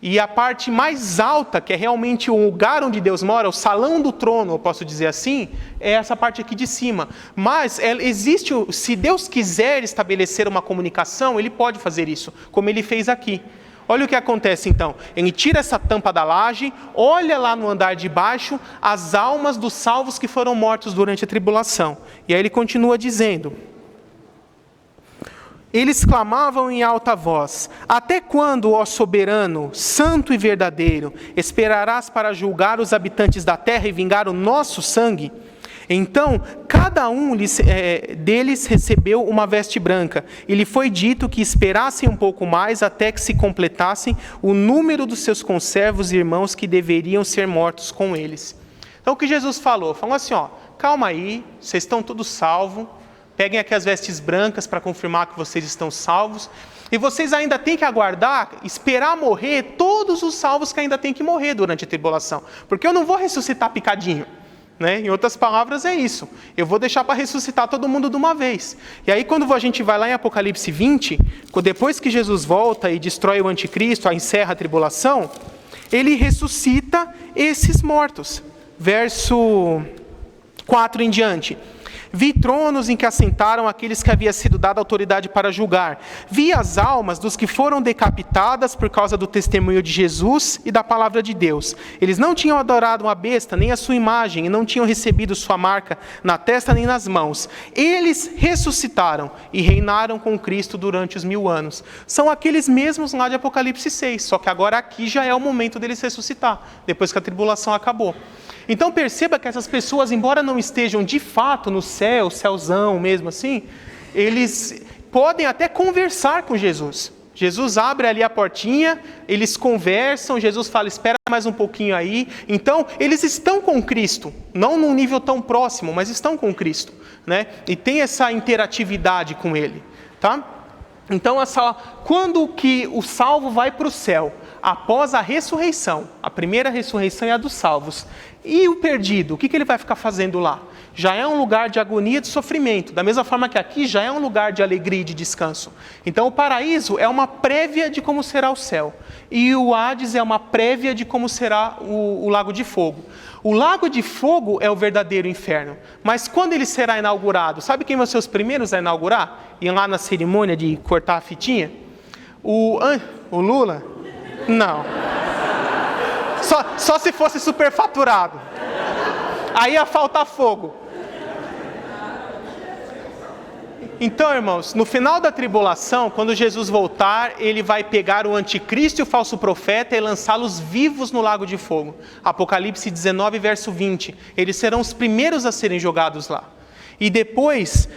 E a parte mais alta, que é realmente o lugar onde Deus mora, o salão do trono, eu posso dizer assim, é essa parte aqui de cima. Mas se Deus quiser estabelecer uma comunicação, Ele pode fazer isso, como Ele fez aqui. Olha o que acontece então. Ele tira essa tampa da laje, olha lá no andar de baixo as almas dos salvos que foram mortos durante a tribulação. E aí ele continua dizendo: eles clamavam em alta voz: até quando, ó soberano, santo e verdadeiro, esperarás para julgar os habitantes da terra e vingar o nosso sangue? Então, cada um deles recebeu uma veste branca, e lhe foi dito que esperassem um pouco mais até que se completassem o número dos seus conservos e irmãos que deveriam ser mortos com eles. Então, o que Jesus falou? Falou assim, calma aí, vocês estão todos salvos, peguem aqui as vestes brancas para confirmar que vocês estão salvos, e vocês ainda têm que aguardar, esperar morrer todos os salvos que ainda têm que morrer durante a tribulação, porque eu não vou ressuscitar picadinho. Em outras palavras, é isso. Eu vou deixar para ressuscitar todo mundo de uma vez. E aí, quando a gente vai lá em Apocalipse 20, depois que Jesus volta e destrói o anticristo, encerra a tribulação, ele ressuscita esses mortos. Verso 4 em diante. Vi tronos em que assentaram aqueles que havia sido dada autoridade para julgar. Vi as almas dos que foram decapitadas por causa do testemunho de Jesus e da palavra de Deus. Eles não tinham adorado uma besta, nem a sua imagem, e não tinham recebido sua marca na testa nem nas mãos. Eles ressuscitaram e reinaram com Cristo durante os 1000 anos. São aqueles mesmos lá de Apocalipse 6, só que agora aqui já é o momento deles ressuscitar, depois que a tribulação acabou. Então perceba que essas pessoas, embora não estejam de fato no céu, céuzão mesmo assim, eles podem até conversar com Jesus. Jesus abre ali a portinha, eles conversam, Jesus fala, espera mais um pouquinho aí. Então, eles estão com Cristo, não num nível tão próximo, mas estão com Cristo, E tem essa interatividade com Ele, tá? Então, quando que o salvo vai para o céu? Após a ressurreição. A primeira ressurreição é a dos salvos. E o perdido, o que ele vai ficar fazendo lá? Já é um lugar de agonia e de sofrimento, da mesma forma que aqui já é um lugar de alegria e de descanso. Então o paraíso é uma prévia de como será o céu. E o Hades é uma prévia de como será o lago de fogo. O lago de fogo é o verdadeiro inferno. Mas quando ele será inaugurado, sabe quem vão ser os primeiros a inaugurar? Ir lá na cerimônia de cortar a fitinha? O Lula? Não. Só se fosse superfaturado. Aí ia faltar fogo. Então, irmãos, no final da tribulação, quando Jesus voltar, ele vai pegar o anticristo e o falso profeta e lançá-los vivos no lago de fogo. Apocalipse 19, verso 20. Eles serão os primeiros a serem jogados lá. E depois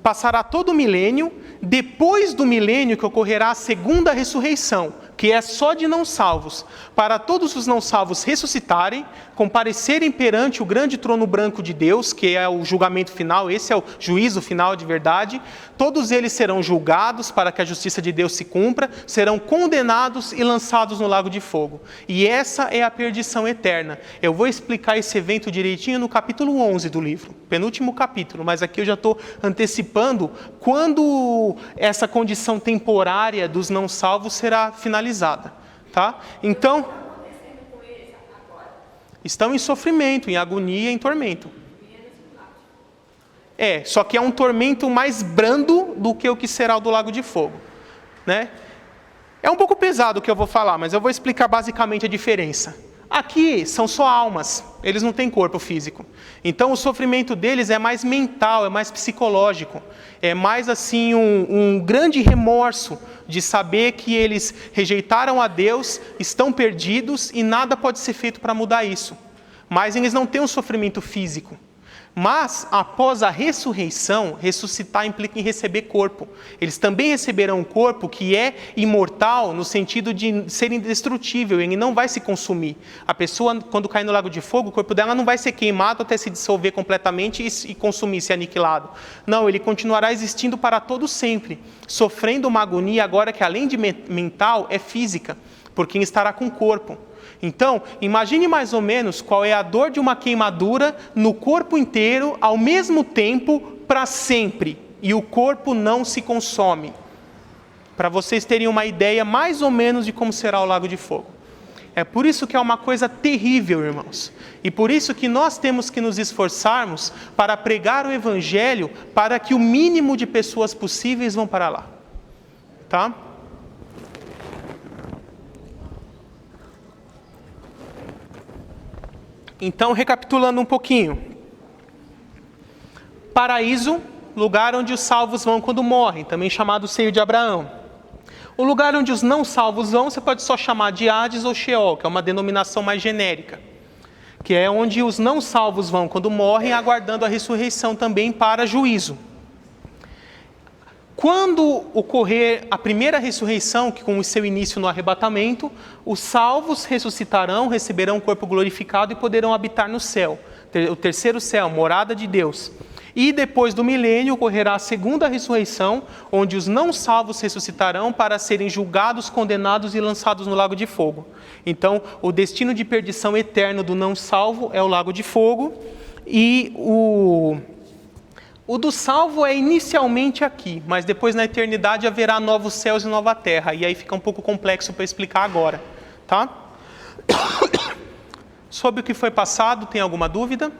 passará todo o milênio, depois do milênio que ocorrerá a segunda ressurreição, que é só de não salvos, para todos os não salvos ressuscitarem, comparecerem perante o grande trono branco de Deus, que é o julgamento final, esse é o juízo final de verdade. Todos eles serão julgados para que a justiça de Deus se cumpra, serão condenados e lançados no lago de fogo. E essa é a perdição eterna. Eu vou explicar esse evento direitinho no capítulo 11 do livro, penúltimo capítulo, mas aqui eu já estou antecipando quando essa condição temporária dos não salvos será finalizada, tá? Então, estão em sofrimento, em agonia, em tormento. Só que é um tormento mais brando do que o que será o do lago de fogo, É um pouco pesado o que eu vou falar, mas eu vou explicar basicamente a diferença. Aqui são só almas, eles não têm corpo físico. Então o sofrimento deles é mais mental, é mais psicológico. É mais assim um grande remorso de saber que eles rejeitaram a Deus, estão perdidos e nada pode ser feito para mudar isso. Mas eles não têm um sofrimento físico. Mas, após a ressurreição, ressuscitar implica em receber corpo. Eles também receberão um corpo que é imortal, no sentido de ser indestrutível, ele não vai se consumir. A pessoa, quando cair no lago de fogo, o corpo dela não vai ser queimado até se dissolver completamente e consumir, ser aniquilado. Não, ele continuará existindo para todo sempre, sofrendo uma agonia agora que, além de mental, é física, porque estará com o corpo. Então, imagine mais ou menos qual é a dor de uma queimadura no corpo inteiro, ao mesmo tempo, para sempre. E o corpo não se consome. Para vocês terem uma ideia mais ou menos de como será o lago de fogo. É por isso que é uma coisa terrível, irmãos. E por isso que nós temos que nos esforçarmos para pregar o Evangelho para que o mínimo de pessoas possíveis vão para lá. Tá? Então, recapitulando um pouquinho. Paraíso, lugar onde os salvos vão quando morrem, também chamado seio de Abraão. O lugar onde os não salvos vão, você pode só chamar de Hades ou Sheol, que é uma denominação mais genérica, que é onde os não salvos vão quando morrem, aguardando a ressurreição também para juízo. Quando ocorrer a primeira ressurreição, que com o seu início no arrebatamento, os salvos ressuscitarão, receberão um corpo glorificado e poderão habitar no céu, o terceiro céu, morada de Deus. E depois do milênio ocorrerá a segunda ressurreição, onde os não salvos ressuscitarão para serem julgados, condenados e lançados no lago de fogo. Então, o destino de perdição eterno do não salvo é o lago de fogo, e o do salvo é inicialmente aqui, mas depois na eternidade haverá novos céus e nova terra, e aí fica um pouco complexo para explicar agora, tá? Sobre o que foi passado, tem alguma dúvida?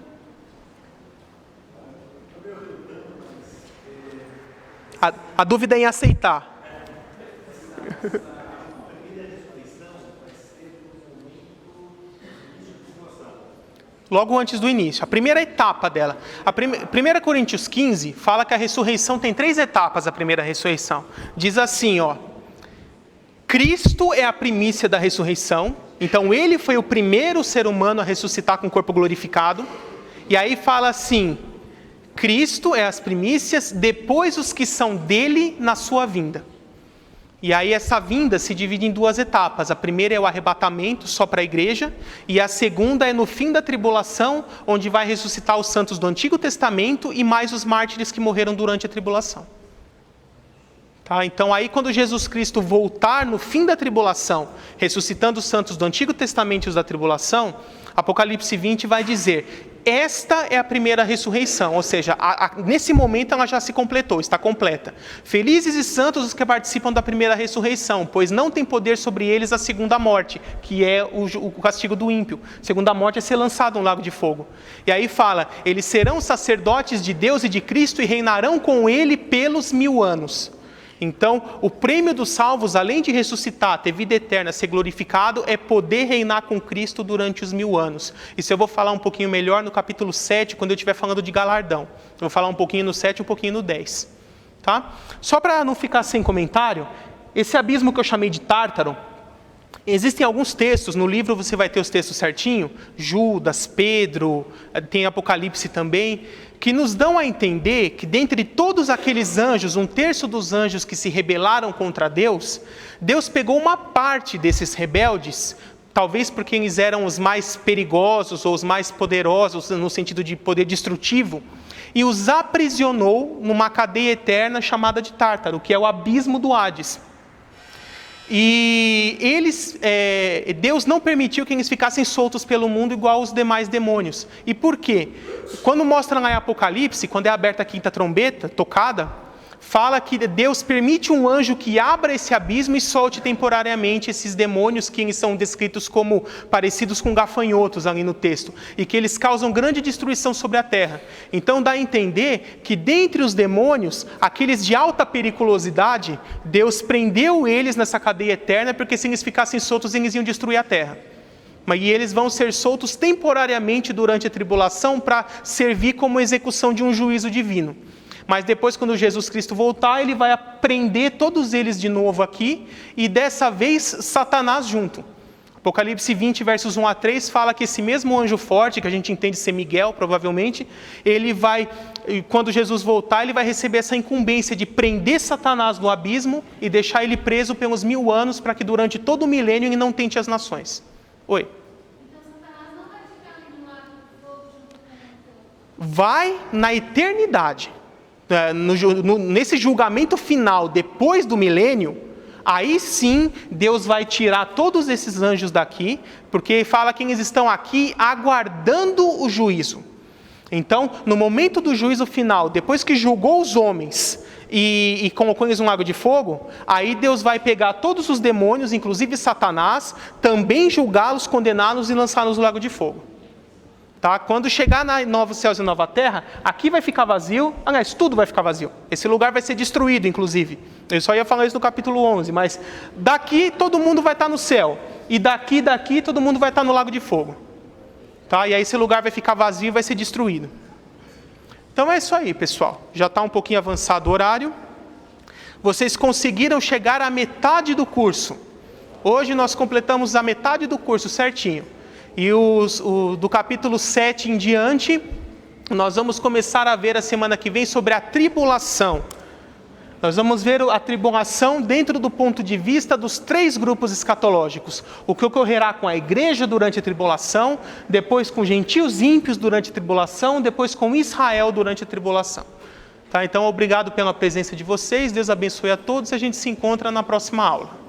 A dúvida é em aceitar. Logo antes do início, a primeira etapa dela. 1 Coríntios 15 fala que a ressurreição tem 3 etapas, a primeira ressurreição. Diz assim, Cristo é a primícia da ressurreição, então ele foi o primeiro ser humano a ressuscitar com o corpo glorificado. E aí fala assim, Cristo é as primícias, depois os que são dele na sua vinda. E aí essa vinda se divide em 2 etapas. A primeira é o arrebatamento, só para a igreja, e a segunda é no fim da tribulação, onde vai ressuscitar os santos do Antigo Testamento e mais os mártires que morreram durante a tribulação. Tá? Então aí quando Jesus Cristo voltar no fim da tribulação, ressuscitando os santos do Antigo Testamento e os da tribulação, Apocalipse 20 vai dizer, esta é a primeira ressurreição, ou seja, nesse momento ela já se completou, está completa. Felizes e santos os que participam da primeira ressurreição, pois não tem poder sobre eles a segunda morte, que é o castigo do ímpio. Segunda morte é ser lançado no lago de fogo. E aí fala, eles serão sacerdotes de Deus e de Cristo e reinarão com ele pelos 1000 anos. Então, o prêmio dos salvos, além de ressuscitar, ter vida eterna, ser glorificado, é poder reinar com Cristo durante os 1000 anos. Isso eu vou falar um pouquinho melhor no capítulo 7, quando eu estiver falando de galardão. Eu vou falar um pouquinho no 7 e um pouquinho no 10. Tá? Só para não ficar sem comentário, esse abismo que eu chamei de Tártaro, existem alguns textos, no livro você vai ter os textos certinho, Judas, Pedro, tem Apocalipse também, que nos dão a entender que dentre todos aqueles anjos, 1/3 dos anjos que se rebelaram contra Deus, Deus pegou uma parte desses rebeldes, talvez porque eles eram os mais perigosos ou os mais poderosos no sentido de poder destrutivo, e os aprisionou numa cadeia eterna chamada de Tártaro, que é o abismo do Hades. E Deus não permitiu que eles ficassem soltos pelo mundo igual os demais demônios. E por quê? Quando mostra lá em Apocalipse, quando é aberta a 5ª trombeta, tocada, fala que Deus permite um anjo que abra esse abismo e solte temporariamente esses demônios que são descritos como parecidos com gafanhotos ali no texto, e que eles causam grande destruição sobre a terra. Então dá a entender que dentre os demônios, aqueles de alta periculosidade, Deus prendeu eles nessa cadeia eterna, porque se eles ficassem soltos, eles iam destruir a terra. E eles vão ser soltos temporariamente durante a tribulação para servir como execução de um juízo divino. Mas depois, quando Jesus Cristo voltar, ele vai prender todos eles de novo aqui, e dessa vez Satanás junto. Apocalipse 20, versos 1 a 3, fala que esse mesmo anjo forte, que a gente entende ser Miguel, provavelmente, ele vai, quando Jesus voltar, ele vai receber essa incumbência de prender Satanás no abismo e deixar ele preso pelos 1000 anos, para que durante todo o milênio ele não tente as nações. Oi? Então Satanás não vai ficar ali no lago do fogo junto com ele? Vai na eternidade. Nesse julgamento final, depois do milênio, aí sim Deus vai tirar todos esses anjos daqui, porque fala que eles estão aqui aguardando o juízo. Então, no momento do juízo final, depois que julgou os homens e colocou eles no lago de fogo, aí Deus vai pegar todos os demônios, inclusive Satanás, também julgá-los, condená-los e lançá-los no lago de fogo. Tá? Quando chegar na novos céus e nova terra, aqui vai ficar vazio, aliás, tudo vai ficar vazio. Esse lugar vai ser destruído, inclusive. Eu só ia falar isso no capítulo 11, mas daqui todo mundo vai estar no céu, e daqui todo mundo vai estar no lago de fogo. Tá? E aí esse lugar vai ficar vazio e vai ser destruído. Então é isso aí, pessoal. Já está um pouquinho avançado o horário. Vocês conseguiram chegar à metade do curso. Hoje nós completamos a metade do curso certinho. E do capítulo 7 em diante, nós vamos começar a ver a semana que vem sobre a tribulação. Nós vamos ver a tribulação dentro do ponto de vista dos 3 grupos escatológicos. O que ocorrerá com a igreja durante a tribulação, depois com gentios ímpios durante a tribulação, depois com Israel durante a tribulação. Tá? Então, obrigado pela presença de vocês, Deus abençoe a todos e a gente se encontra na próxima aula.